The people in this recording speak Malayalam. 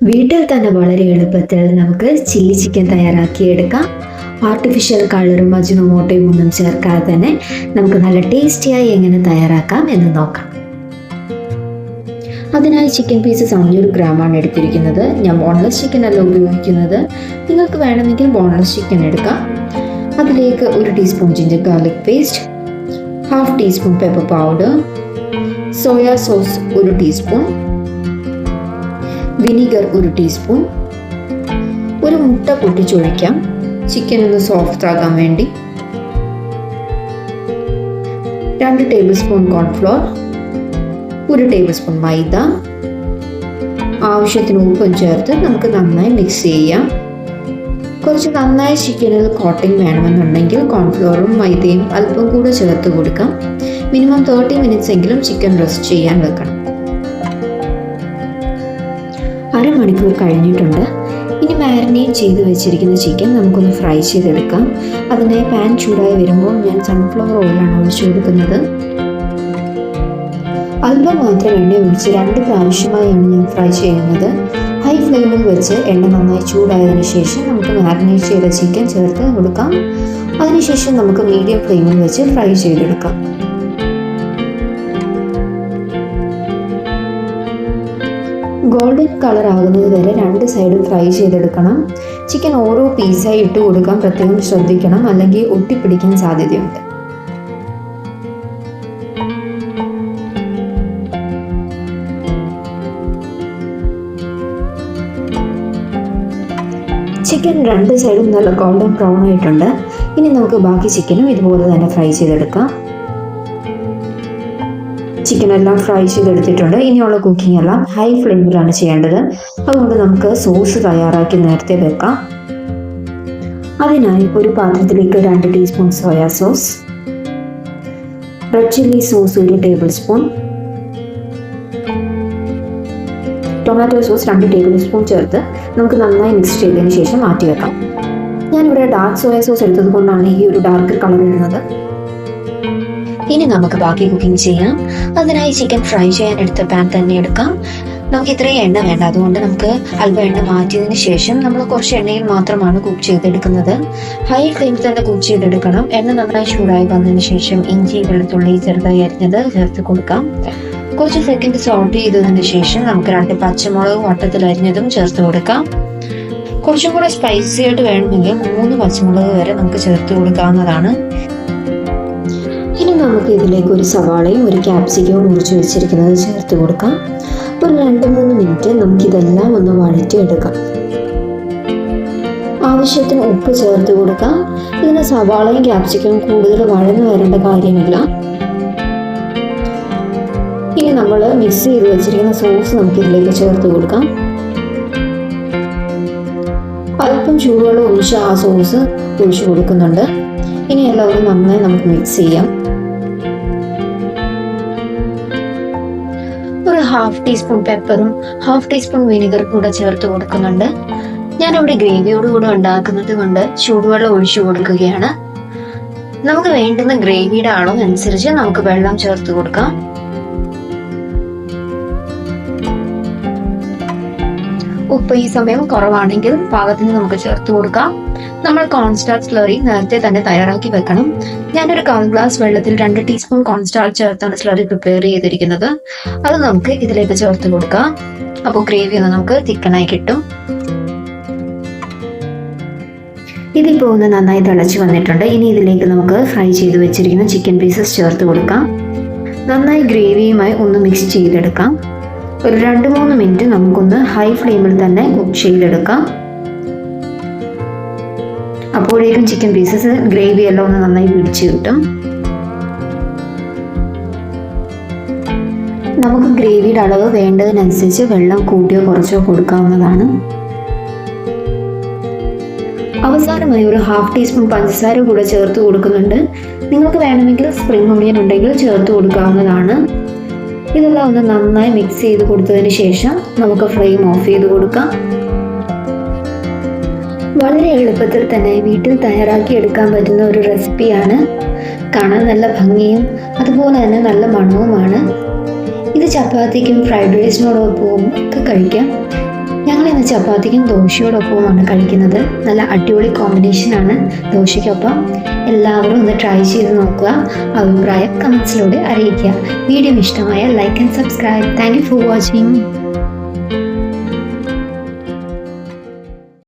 വീട്ടിൽ തന്നെ വളരെ എളുപ്പത്തിൽ നമുക്ക് ചില്ലി ചിക്കൻ തയ്യാറാക്കിയെടുക്കാം. ആർട്ടിഫിഷ്യൽ കളറും അജിനോമോട്ടോയും ഒന്നും ചേർക്കാതെ തന്നെ നമുക്ക് നല്ല ടേസ്റ്റിയായി എങ്ങനെ തയ്യാറാക്കാം എന്ന് നോക്കാം. അതിനായി ചിക്കൻ പീസസ് 500 ഗ്രാമാണ് എടുത്തിരിക്കുന്നത്. ഞാൻ ബോൺലെസ് ചിക്കൻ അല്ല ഉപയോഗിക്കുന്നത്. നിങ്ങൾക്ക് വേണമെങ്കിൽ ബോൺലെസ് ചിക്കൻ എടുക്കാം. അതിലേക്ക് 1 teaspoon ginger garlic paste, 1/2 teaspoon pepper powder, soya sauce 1 teaspoon, vinegar 1 teaspoon, ഒരു മുട്ട പൊട്ടിച്ചൊഴിക്കാം ചിക്കൻ ഒന്ന് സോഫ്റ്റ് ആകാൻ വേണ്ടി, 2 tablespoon cornflour, 1 tablespoon maida, ആവശ്യത്തിന് ഉപ്പും ചേർത്ത് നമുക്ക് നന്നായി മിക്സ് ചെയ്യാം. കുറച്ച് നന്നായി ചിക്കനിൽ കോട്ടിംഗ് വേണമെന്നുണ്ടെങ്കിൽ കോൺഫ്ലോറും മൈദയും അല്പം കൂടെ ചേർത്ത് കൊടുക്കാം. മിനിമം 30 മിനിറ്റ്സ് എങ്കിലും ചിക്കൻ റെസ്റ്റ് ചെയ്യാൻ വെക്കണം. അരമണിക്കൂർ കഴിഞ്ഞിട്ടുണ്ട്. ഇനി മാരിനേറ്റ് ചെയ്ത് വെച്ചിരിക്കുന്ന ചിക്കൻ നമുക്കൊന്ന് ഫ്രൈ ചെയ്തെടുക്കാം. അതിനായി പാൻ ചൂടായി വരുമ്പോൾ ഞാൻ സൺഫ്ലവർ ഓയിലാണ് ഒഴിച്ചു കൊടുക്കുന്നത്. അല്പം മാത്രം എണ്ണ ഒഴിച്ച് 2 പ്രാവശ്യമായാണ് ഞാൻ ഫ്രൈ ചെയ്യുന്നത്. ഹൈ ഫ്ലെയിമിൽ വെച്ച് എണ്ണ നന്നായി ചൂടായതിനു ശേഷം നമുക്ക് മാരിനേറ്റ് ചെയ്ത ചിക്കൻ ചേർത്ത് കൊടുക്കാം. അതിനുശേഷം നമുക്ക് മീഡിയം ഫ്ലെയിമിൽ വെച്ച് ഫ്രൈ ചെയ്തെടുക്കാം. ഗോൾഡൻ കളർ ആകുന്നത് വരെ 2 സൈഡും ഫ്രൈ ചെയ്തെടുക്കണം. ചിക്കൻ ഓരോ പീസായി ഇട്ട് കൊടുക്കാൻ പ്രത്യേകം ശ്രദ്ധിക്കണം, അല്ലെങ്കിൽ ഒട്ടിപ്പിടിക്കാൻ സാധ്യതയുണ്ട്. ചിക്കൻ 2 സൈഡും നല്ല ഗോൾഡൻ ബ്രൗൺ ആയിട്ടുണ്ട്. ഇനി നമുക്ക് ബാക്കി ചിക്കനും ഇതുപോലെ തന്നെ ഫ്രൈ ചെയ്തെടുക്കാം. ചിക്കൻ എല്ലാം ഫ്രൈ ചെയ്തെടുത്തിട്ടുണ്ട്. ഇനിയുള്ള കുക്കിംഗ് എല്ലാം ഹൈ ഫ്ലെയിമിലാണ് ചെയ്യേണ്ടത്. അതുകൊണ്ട് നമുക്ക് സോസ് തയ്യാറാക്കി നേരത്തെ വെക്കാം. അതിനായി ഒരു പാത്രത്തിലേക്ക് 2 teaspoon soya sauce, red chilli sauce 1 table spoon, tomato sauce 2 table spoon ചേർത്ത് നമുക്ക് നന്നായി മിക്സ് ചെയ്തതിന് ശേഷം മാറ്റി വെക്കാം. ഞാനിവിടെ ഡാർക്ക് സോയ സോസ് എടുത്തത് കൊണ്ടാണ് ഈ ഒരു ഡാർക്ക് കളർ ഇടുന്നത്. ഇനി നമുക്ക് ബാക്കി കുക്കിംഗ് ചെയ്യാം. അതിനായി ചിക്കൻ ഫ്രൈ ചെയ്യാൻ എടുത്ത പാൻ തന്നെ എടുക്കാം. നമുക്ക് ഇത്രയും എണ്ണ വേണ്ട, അതുകൊണ്ട് നമുക്ക് അല്പം എണ്ണ മാറ്റിയതിന് ശേഷം നമ്മൾ കുറച്ച് എണ്ണയിൽ മാത്രമാണ് കുക്ക് ചെയ്തെടുക്കുന്നത്. ഹൈ ഫ്ലെയിമിൽ തന്നെ കുക്ക് ചെയ്തെടുക്കണം. എണ്ണ നന്നായി ചൂടായി വന്നതിന് ശേഷം ഇഞ്ചി വെളുത്തുള്ളി ചെറുതായി അരിഞ്ഞത് ചേർത്ത് കൊടുക്കാം. കുറച്ച് സെക്കൻഡ് സോട്ട് ചെയ്തതിന് ശേഷം നമുക്ക് 2 പച്ചമുളക് വട്ടത്തിൽ അരിഞ്ഞതും ചേർത്ത് കൊടുക്കാം. കുറച്ചും കൂടെ സ്പൈസി ആയിട്ട് വേണമെങ്കിൽ 3 പച്ചമുളക് വരെ നമുക്ക് ചേർത്ത് കൊടുക്കാവുന്നതാണ്. ഇനി നമുക്ക് ഇതിലേക്ക് ഒരു സവാളയും 1 ക്യാപ്സിക്കവും മുറിച്ച് വെച്ചിരിക്കുന്നത് ചേർത്ത് കൊടുക്കാം. ഒരു 2-3 മിനിറ്റ് നമുക്കിതെല്ലാം ഒന്ന് വഴറ്റിയെടുക്കാം. ആവശ്യത്തിന് ഉപ്പ് ചേർത്ത് കൊടുക്കാം. ഇതിന് സവാളയും ക്യാപ്സിക്കവും കൂടുതൽ വഴന്നു വരേണ്ട കാര്യമില്ല. ഇനി നമ്മൾ മിക്സ് ചെയ്ത് വെച്ചിരിക്കുന്ന സോസ് നമുക്ക് ഇതിലേക്ക് ചേർത്ത് കൊടുക്കാം. അല്പം ചൂടുവെള്ളം ഒഴിച്ച് ആ സോസ് ഒഴിച്ചു കൊടുക്കുന്നുണ്ട്. ഇനി എല്ലാവരും നന്നായി നമുക്ക് മിക്സ് ചെയ്യാം. ഒരു 1/2 ടീസ്പൂൺ പെപ്പറും 1/2 ടീസ്പൂൺ വിനീഗറും കൂടെ ചേർത്ത് കൊടുക്കുന്നുണ്ട്. ഞാനിവിടെ ഗ്രേവിയോടുകൂടെ ഉണ്ടാക്കുന്നത് കൊണ്ട് ചൂടുവെള്ളം ഒഴിച്ചു കൊടുക്കുകയാണ്. നമുക്ക് വേണ്ടുന്ന ഗ്രേവിയുടെ അളവ് അനുസരിച്ച് നമുക്ക് വെള്ളം ചേർത്ത് കൊടുക്കാം. ഉപ്പ് ഈ സമയം കുറവാണെങ്കിൽ പാകത്തിന് നമുക്ക് ചേർത്ത് കൊടുക്കാം. നമ്മൾ കോൺസ്റ്റാർച്ച് സ്ലറി നേരത്തെ തന്നെ തയ്യാറാക്കി വെക്കണം. ഞാനൊരു 1 ഗ്ലാസ് വെള്ളത്തിൽ 2 ടീസ്പൂൺ കോൺസ്റ്റാർച്ച് ചേർത്താണ് സ്ലറി പ്രിപ്പയർ ചെയ്തിരിക്കുന്നത്. അത് നമുക്ക് ഇതിലേക്ക് ചേർത്ത് കൊടുക്കാം. അപ്പോൾ ഗ്രേവി ഒന്ന് നമുക്ക് തിക്കനായി കിട്ടും. ഇതിപ്പോൾ ഒന്ന് നന്നായി തിളച്ച് വന്നിട്ടുണ്ട്. ഇനി ഇതിലേക്ക് നമുക്ക് ഫ്രൈ ചെയ്ത് വെച്ചിരിക്കുന്ന ചിക്കൻ പീസസ് ചേർത്ത് കൊടുക്കാം. നന്നായി ഗ്രേവിയുമായി ഒന്ന് മിക്സ് ചെയ്തെടുക്കാം. ഒരു 2-3 മിനിറ്റ് നമുക്കൊന്ന് ഹൈ ഫ്ലെയിമിൽ തന്നെ കുക്ക് ചെയ്തെടുക്കാം. അപ്പോഴേക്കും ചിക്കൻ പീസസ് ഗ്രേവി എല്ലാം ഒന്ന് നന്നായി പിടിച്ച് കിട്ടും. നമുക്ക് ഗ്രേവിയുടെ അളവ് വേണ്ടതിനനുസരിച്ച് വെള്ളം കൂട്ടിയോ കുറച്ചോ കൊടുക്കാവുന്നതാണ്. അവസാനമായി ഒരു 1/2 ടീസ്പൂൺ പഞ്ചസാര കൂടെ ചേർത്ത് കൊടുക്കുന്നുണ്ട്. നിങ്ങൾക്ക് വേണമെങ്കിൽ സ്പ്രിംഗ് ഓണിയൻ ഉണ്ടെങ്കിൽ ചേർത്ത് കൊടുക്കാവുന്നതാണ്. ഇതെല്ലാം ഒന്ന് നന്നായി മിക്സ് ചെയ്ത് കൊടുത്തതിന് ശേഷം നമുക്ക് ഫ്ലെയിം ഓഫ് ചെയ്ത് കൊടുക്കാം. വളരെ എളുപ്പത്തിൽ തന്നെ വീട്ടിൽ തയ്യാറാക്കി എടുക്കാൻ പറ്റുന്ന ഒരു റെസിപ്പിയാണ്. കാണാൻ നല്ല ഭംഗിയും അതുപോലെ തന്നെ നല്ല മണവുമാണ്. ഇത് ചപ്പാത്തിക്കും ഫ്രൈഡ് റൈസിനോടൊപ്പവും ഒക്കെ കഴിക്കാം. ഞങ്ങൾ ഇന്ന് ചപ്പാത്തിക്കും ദോശയോടൊപ്പവുമാണ് കഴിക്കുന്നത്. നല്ല അടിപൊളി കോമ്പിനേഷനാണ് ദോശയ്ക്കൊപ്പം. എല്ലാവരും ഒന്ന് ട്രൈ ചെയ്ത് നോക്കുക. അഭിപ്രായം കമൻസിലൂടെ അറിയിക്കുക. വീഡിയോ ഇഷ്ടമായ like and subscribe. Thank you for watching.